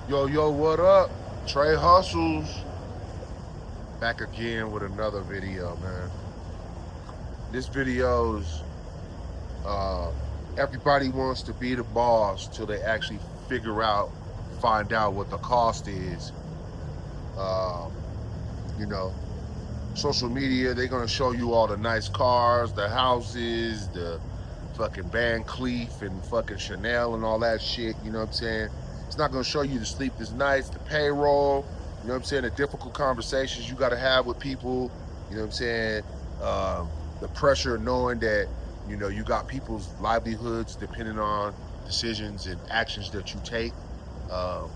Yo, what up? Trey Hustles. Back again with another video, man. This video's uh everybody wants to be the boss till they actually find out what the cost is. Um, you know, social media, they're gonna show you all the nice cars, the houses, the fucking Van Cleef and fucking Chanel and all that shit, you know what I'm saying? It's not gonna show you the sleepless nights, the payroll, you know what I'm saying, the difficult conversations you gotta have with people, you know what I'm saying? Um, the pressure of knowing that, you got people's livelihoods depending on decisions and actions that you take. Um,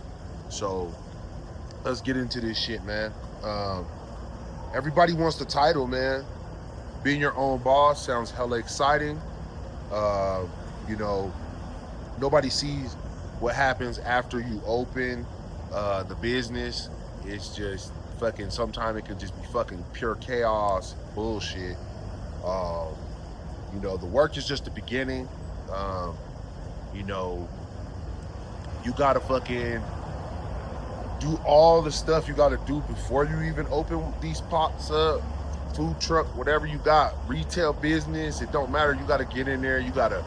so let's get into this shit, man. Um, Everybody wants the title, man. Being your own boss sounds hella exciting. Uh, you know, Nobody sees what happens after you open the business. It's just fucking. Sometimes it could just be fucking pure chaos, bullshit. Um, the work is just the beginning. Um, you know, you gotta fucking do all the stuff you gotta do before you even open these pots up. Food truck, whatever you got, retail business, it don't matter. You gotta get in there. You gotta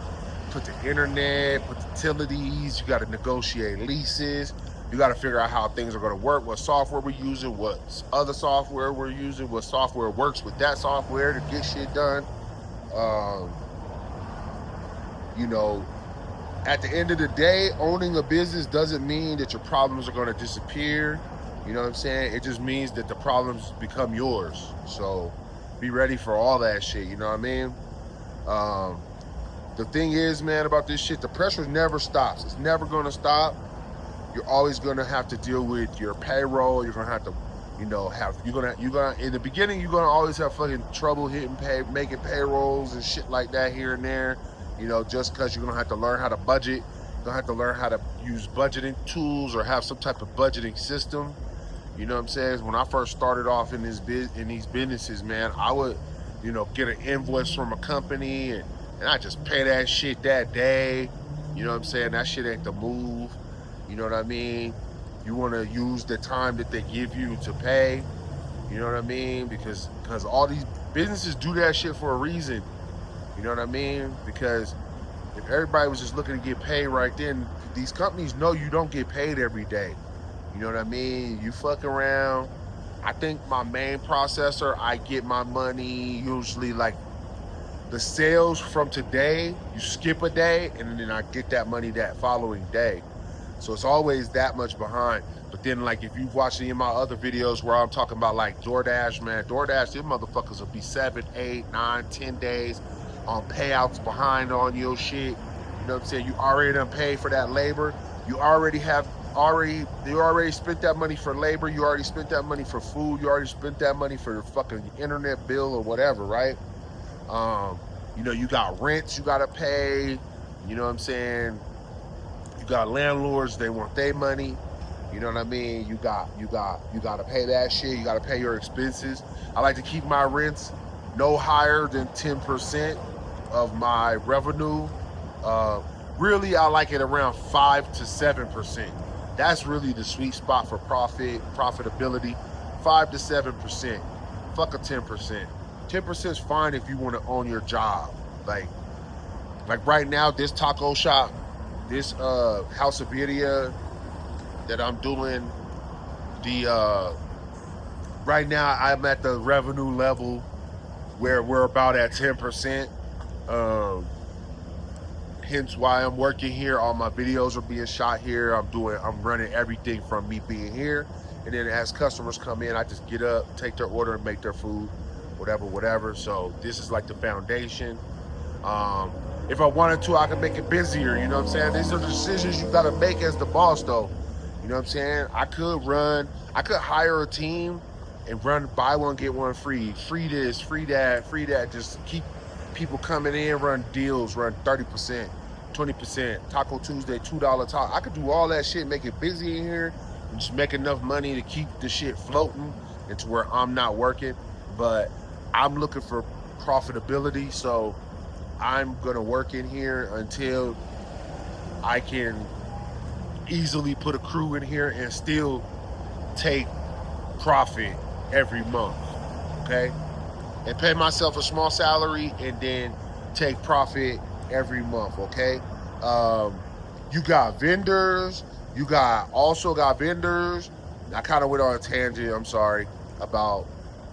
put the internet, put the utilities, you got to negotiate leases, you got to figure out how things are going to work, what software we're using, what other software we're using, what software works with that software to get shit done. Um, you know, at the end of the day, owning a business doesn't mean that your problems are going to disappear. You know what I'm saying? It just means that the problems become yours. So be ready for all that shit. You know what I mean? Um, the thing is, man, about this shit, the pressure never stops. It's never going to stop. You're always going to have to deal with your payroll. You're going to have to, in the beginning, you're going to always have fucking trouble making payrolls and shit like that here and there. Just because you're going to have to learn how to budget. You're going to have to learn how to use budgeting tools or have some type of budgeting system. You know what I'm saying? When I first started off in these businesses, man, I would, get an invoice from a company and I just pay that shit that day. You know what I'm saying? That shit ain't the move. You know what I mean? You want to use the time that they give you to pay. You know what I mean? Because all these businesses do that shit for a reason. You know what I mean? Because if everybody was just looking to get paid right then, these companies know you don't get paid every day. You know what I mean? You fuck around. I think my main processor, I get my money usually like the sales from today, you skip a day, and then I get that money that following day. So it's always that much behind. But then, like, if you've watched any of my other videos where I'm talking about, like, DoorDash, man, DoorDash, these motherfuckers will be 7, 8, 9, 10 days on payouts behind on your shit. You know what I'm saying? You already done paid for that labor. You already spent that money for labor. You already spent that money for food. You already spent that money for your fucking internet bill or whatever, right? You got rents you gotta pay. You know what I'm saying? You got landlords, they want their money. You know what I mean? You gotta pay that shit. You gotta pay your expenses. I like to keep my rents no higher than 10% of my revenue. Really, I like it around 5 to 7%. That's really the sweet spot for profitability. 5 to 7%. Fuck a 10%. 10% is fine if you want to own your job. Like right now, this taco shop, this house of birria that I'm doing, right now I'm at the revenue level where we're about at 10%. Hence why I'm working here. All my videos are being shot here. I'm running everything from me being here. And then as customers come in, I just get up, take their order, and make their food, whatever. So this is like the foundation. If I wanted to, I could make it busier. You know what I'm saying? These are the decisions you got to make as the boss, though. You know what I'm saying? I could hire a team and run buy one, get one free. Free this, free that. Just keep people coming in, run deals, run 30%, 20%, Taco Tuesday, $2 taco. I could do all that shit, make it busy in here, and just make enough money to keep the shit floating and to where I'm not working. But I'm looking for profitability, so I'm gonna work in here until I can easily put a crew in here and still take profit every month, okay? And pay myself a small salary and then take profit every month, okay? You got vendors, also got vendors. I kind of went on a tangent, I'm sorry, about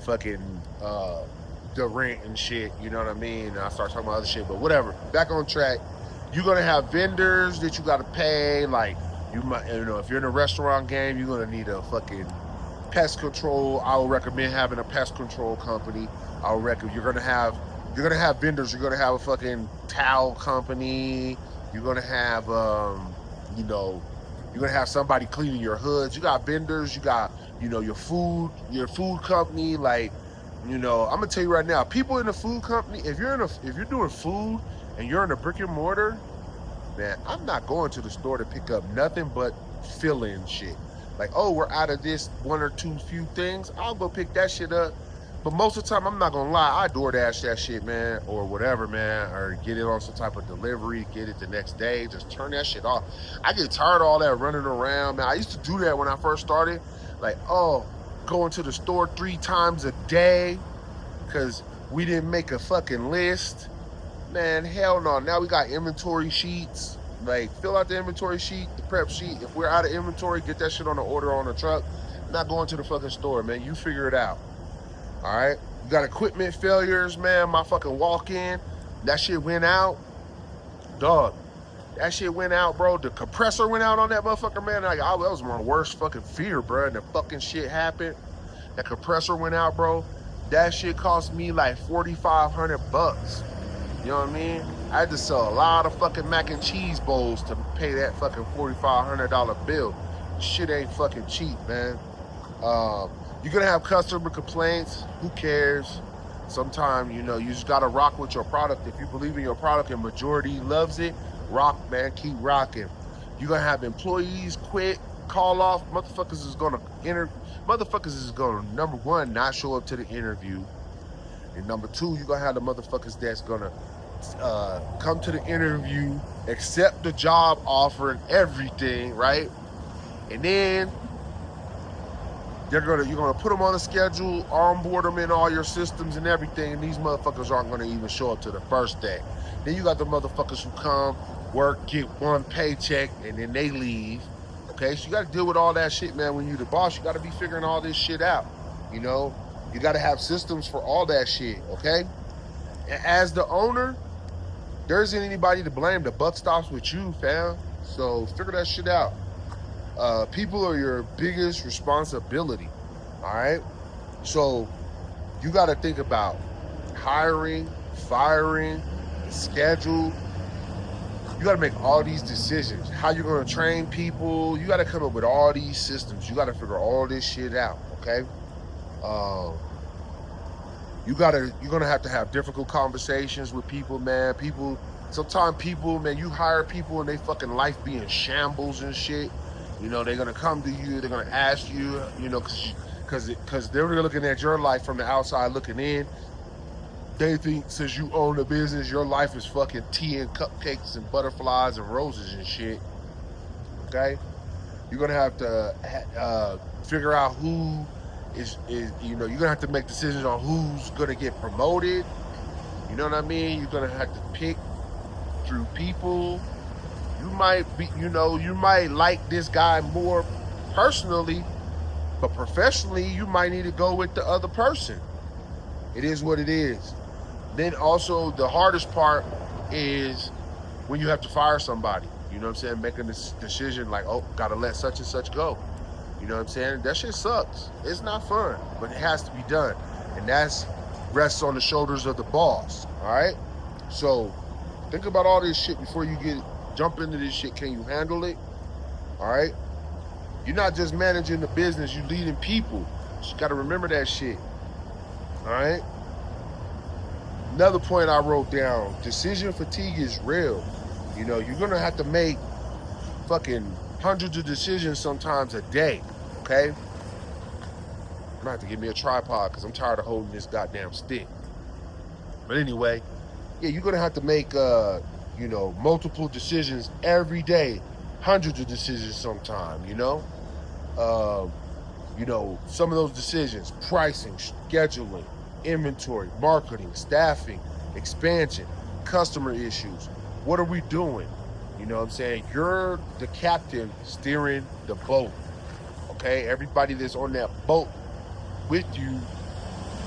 fucking the rent and shit, you know what I mean? And I start talking about other shit, but whatever. Back on track. You're gonna have vendors that you gotta pay, like you might, if you're in a restaurant game, you're gonna need a fucking pest control. I would recommend having a pest control company. I would recommend you're gonna have vendors. You're gonna have a fucking towel company. You're gonna have you're gonna have somebody cleaning your hoods. You got vendors. You got your food company. Like I'm gonna tell you right now, people in the food company. If you're doing food and you're in a brick and mortar, man, I'm not going to the store to pick up nothing but fill-in shit. Like, oh, we're out of this one or two few things, I'll go pick that shit up. But most of the time, I'm not gonna lie, I DoorDash that shit, man, or whatever, man, or get it on some type of delivery, get it the next day, just turn that shit off. I get tired of all that running around, man. I used to do that when I first started. Like, oh, going to the store 3 times a day because we didn't make a fucking list. Man, hell no. Now we got inventory sheets. Like, fill out the inventory sheet, the prep sheet. If we're out of inventory, get that shit on the order on the truck. Not going to the fucking store, man. You figure it out. All right? You got equipment failures, man. My fucking walk-in, that shit went out. Dog, that shit went out, bro. The compressor went out on that motherfucker, man. Like, that was my worst fucking fear, bro. And the fucking shit happened. That compressor went out, bro. That shit cost me like $4,500. You know what I mean? I had to sell a lot of fucking mac and cheese bowls to pay that fucking $4,500 bill. Shit ain't fucking cheap, man. You're gonna have customer complaints. Who cares? Sometimes, you just gotta rock with your product. If you believe in your product and majority loves it, rock, man, keep rocking. You're gonna have employees quit, call off. Motherfuckers is gonna, number one, not show up to the interview. And number two, you're gonna have the motherfuckers that's gonna come to the interview, accept the job offer and everything, right? And then you're gonna put them on a schedule, onboard them in all your systems and everything, and these motherfuckers aren't gonna even show up to the first day. Then you got the motherfuckers who come, work, get one paycheck, and then they leave. Okay, so you gotta deal with all that shit, man. When you're the boss, you gotta be figuring all this shit out. You gotta have systems for all that shit, okay? And as the owner, there isn't anybody to blame. The buck stops with you, fam. So figure that shit out. People are your biggest responsibility, all right? So you gotta think about hiring, firing, schedule. You gotta make all these decisions. How you're gonna train people. You gotta come up with all these systems. You gotta figure all this shit out, okay? You're gonna have to have difficult conversations with people, man. Sometimes people, man, you hire people and they fucking life be in shambles and shit. They're gonna come to you, they're gonna ask you, because they're looking at your life from the outside looking in. They think since you own the business, your life is fucking tea and cupcakes and butterflies and roses and shit. Okay? You're gonna have to figure out who is you're gonna have to make decisions on who's gonna get promoted. You know what I mean? You're gonna have to pick through people. You might like this guy more personally, but professionally, you might need to go with the other person. It is what it is. Then also, the hardest part is when you have to fire somebody. You know what I'm saying? Making this decision like, oh, gotta let such and such go. You know what I'm saying? That shit sucks. It's not fun, but it has to be done. And that's rests on the shoulders of the boss, all right? So think about all this shit before you jump into this shit. Can you handle it? All right? You're not just managing the business, you're leading people. So you gotta remember that shit, all right? Another point I wrote down, decision fatigue is real. You're gonna have to make fucking hundreds of decisions sometimes a day, okay? I'm gonna have to get me a tripod because I'm tired of holding this goddamn stick. But anyway, yeah, you're gonna have to make multiple decisions every day. hundreds of decisions sometimes, you know? Uh, some of those decisions: pricing, scheduling, inventory, marketing, staffing, expansion, customer issues. What are we doing? You know what I'm saying? You're the captain steering the boat, okay? Everybody that's on that boat with you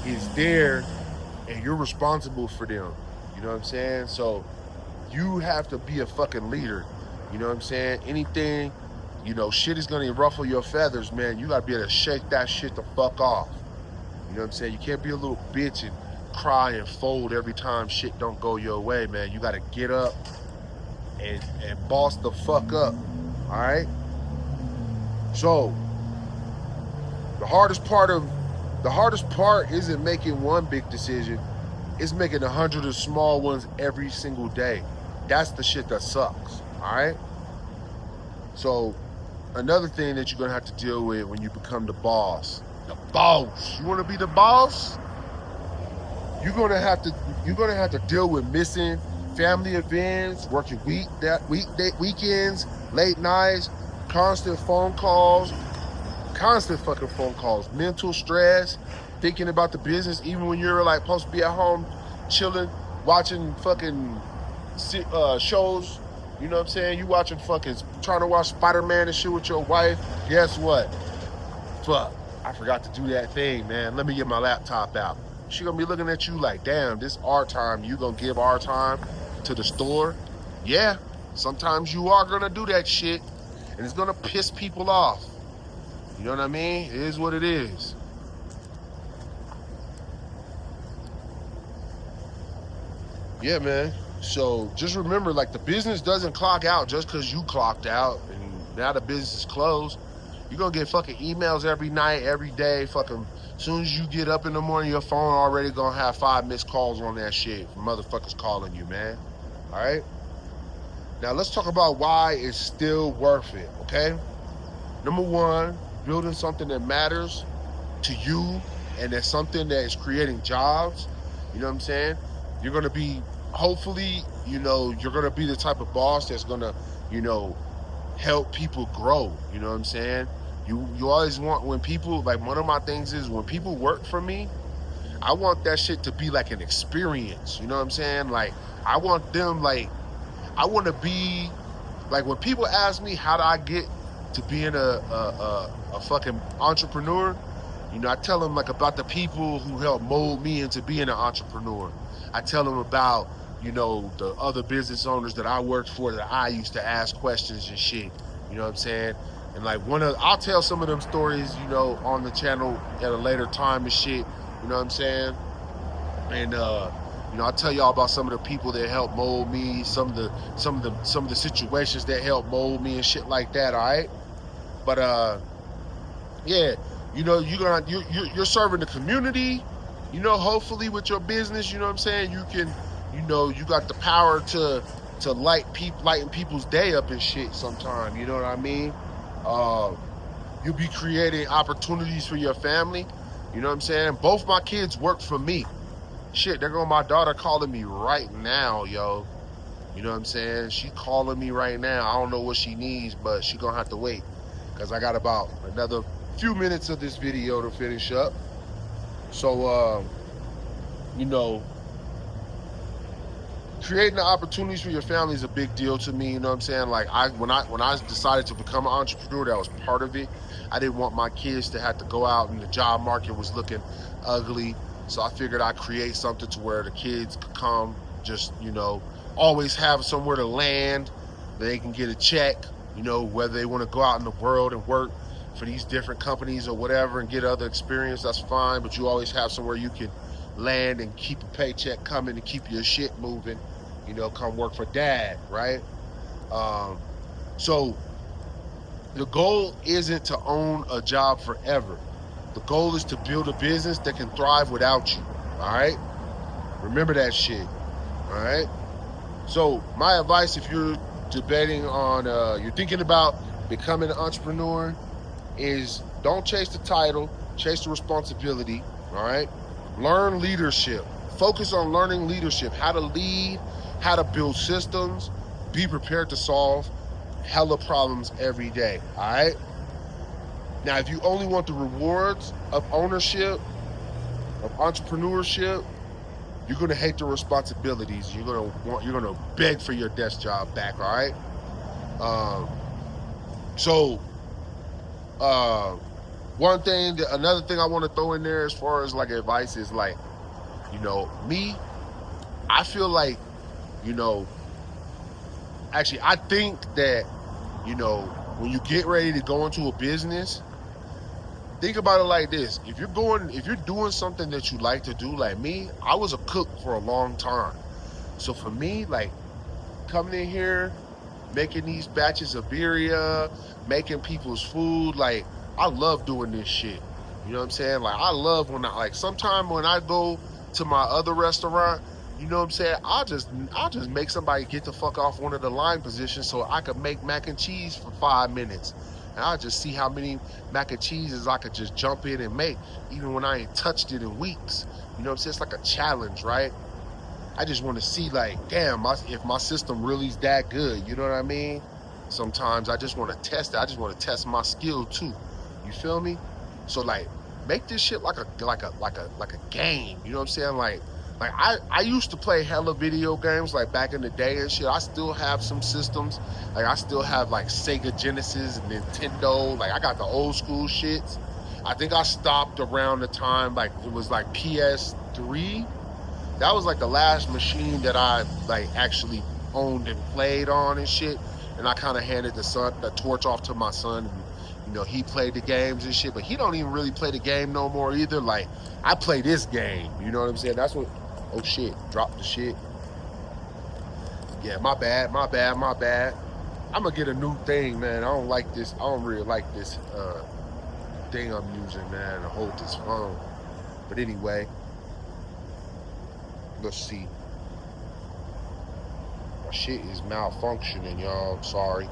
is there, and you're responsible for them. You know what I'm saying? So you have to be a fucking leader. You know what I'm saying? Anything, shit is gonna ruffle your feathers, man. You gotta be able to shake that shit the fuck off. You know what I'm saying? You can't be a little bitch and cry and fold every time shit don't go your way, man. You gotta get up and boss the fuck up. All right? So the hardest part isn't making one big decision. It's making 100 of small ones every single day. That's the shit that sucks. All right? So another thing that you're gonna have to deal with when you become the boss. The boss. You wanna be the boss? You're gonna have to deal with missing family events, working weekends, late nights, constant fucking phone calls, mental stress, thinking about the business, even when you're like supposed to be at home chilling, watching fucking shows. You know what I'm saying? You watching trying to watch Spider-Man and shit with your wife. Guess what? Fuck, I forgot to do that thing, man. Let me get my laptop out. She gonna be looking at you like, damn, this our time. You gonna give our time to the store? Yeah, sometimes you are gonna do that shit, and it's gonna piss people off. You know what I mean? It is what it is. Yeah, man. So just remember, like, the business doesn't clock out just because you clocked out and now the business is closed. You're gonna get fucking emails every night, every day. Fucking, as soon as you get up in the morning, your phone already gonna have 5 missed calls on that shit from motherfuckers calling you, man. All right? Now let's talk about why it's still worth it, okay? Number one, building something that matters to you and that's something that is creating jobs. You know what I'm saying? You're gonna be, hopefully, you're gonna be the type of boss that's gonna, help people grow. You know what I'm saying? You always want, when people, like, one of my things is when people work for me, I want that shit to be like an experience. You know what I'm saying? Like, I want them, like, I want to be, like, when people ask me how do I get to being a fucking entrepreneur, I tell them, like, about the people who helped mold me into being an entrepreneur. I tell them about, the other business owners that I worked for that I used to ask questions and shit. You know what I'm saying? And, like, I'll tell some of them stories, on the channel at a later time and shit. You know what I'm saying? And I'll tell y'all about some of the people that helped mold me, some of the situations that helped mold me and shit like that. All right, but yeah, you're serving the community. Hopefully with your business, you know what I'm saying, you can, you got the power to lighten people's day up and shit sometime. You know what I mean? You'll be creating opportunities for your family. You know what I'm saying? Both my kids work for me. Shit, there go my daughter calling me right now, yo. You know what I'm saying? She calling me right now. I don't know what she needs, but she gonna have to wait, because I got about another few minutes of this video to finish up. So, creating the opportunities for your family is a big deal to me. You know what I'm saying? Like, when I decided to become an entrepreneur, that was part of it. I didn't want my kids to have to go out and the job market was looking ugly. So I figured I'd create something to where the kids could come, just, always have somewhere to land. They can get a check, whether they want to go out in the world and work for these different companies or whatever and get other experience, that's fine. But you always have somewhere you can land and keep a paycheck coming and keep your shit moving. Come work for dad, right? So the goal isn't to own a job forever. The goal is to build a business that can thrive without you, all right? Remember that shit, all right? So my advice, if you're debating on, you're thinking about becoming an entrepreneur, is don't chase the title, chase the responsibility, all right? Learn leadership. Focus on learning leadership, how to lead, how to build systems, be prepared to solve hella problems every day, all right? Now, if you only want the rewards of ownership, of entrepreneurship, you're gonna hate the responsibilities. You're gonna beg for your desk job back, all right? Um, so, another thing I want to throw in there as far as like advice is like, me, I feel like, you know, actually, I think that, when you get ready to go into a business, think about it like this. If you're doing something that you like to do, like me, I was a cook for a long time. So for me, like coming in here, making these batches of birria, making people's food, like I love doing this shit. You know what I'm saying? Like I love sometime when I go to my other restaurant, you know what I'm saying? I'll just make somebody get the fuck off one of the line positions so I could make mac and cheese for 5 minutes. And I'll just see how many mac and cheeses I could just jump in and make, even when I ain't touched it in weeks. You know what I'm saying? It's like a challenge, right? I just want to see, like, damn, if my system really is that good. You know what I mean? Sometimes I just want to test it. I just want to test my skill too. You feel me? So like, make this shit like a game. You know what I'm saying? Like I used to play hella video games like back in the day and shit. I still have some systems. Like I still have like Sega Genesis and Nintendo. Like I got the old school shits. I think I stopped around the time like it was like PS3. That was like the last machine that I like actually owned and played on and shit. And I kind of handed the torch off to my son. And, he played the games and shit, but he don't even really play the game no more either. Like I play this game. You know what I'm saying? That's what. Oh shit! Drop the shit. Yeah, my bad. I'm gonna get a new thing, man. I don't like this. I don't really like this thing I'm using, man, to hold this phone. But anyway. Let's see. My shit is malfunctioning, y'all. I'm sorry.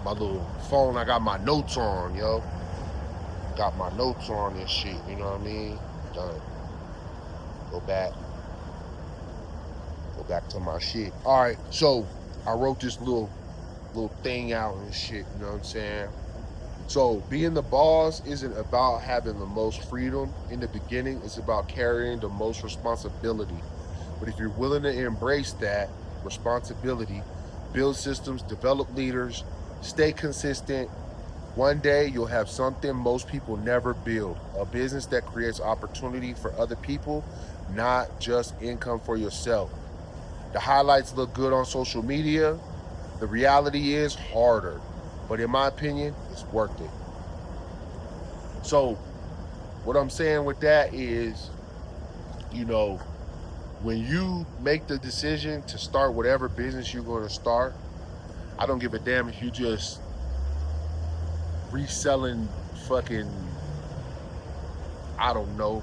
My little phone, I got my notes on, yo. Got my notes on this shit, you know what I mean? Done. Go back to my shit. All right, so I wrote this little thing out and shit, you know what I'm saying? So being the boss isn't about having the most freedom in the beginning. It's about carrying the most responsibility. But if you're willing to embrace that responsibility, build systems, develop leaders, stay consistent, one day you'll have something most people never build. A business that creates opportunity for other people, not just income for yourself. The highlights look good on social media. The reality is harder. But in my opinion, it's worth it. So what I'm saying with that is, when you make the decision to start whatever business you're going to start, I don't give a damn if you just reselling fucking, I don't know,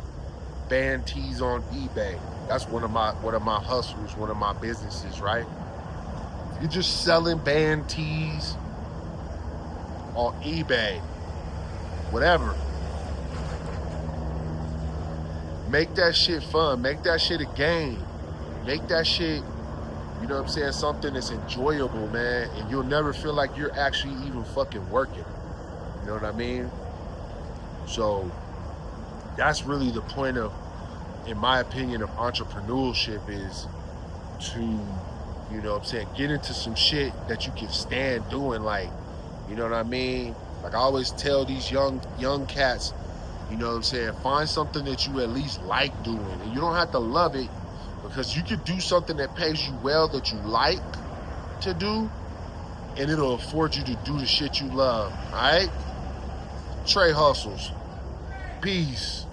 band tees on eBay. That's one of my hustles, one of my businesses, right? If you're just selling band tees on eBay, whatever. Make that shit fun. Make that shit a game. Make that shit, you know what I'm saying, something that's enjoyable, man. And you'll never feel like you're actually even fucking working. You know what I mean? So that's really the point of, in my opinion, of entrepreneurship, is to, you know what I'm saying, get into some shit that you can stand doing. Like, you know what I mean? Like I always tell these young cats, you know what I'm saying, find something that you at least like doing. And you don't have to love it, because you could do something that pays you well that you like to do, and it'll afford you to do the shit you love. All right? Trey Hustles. Peace.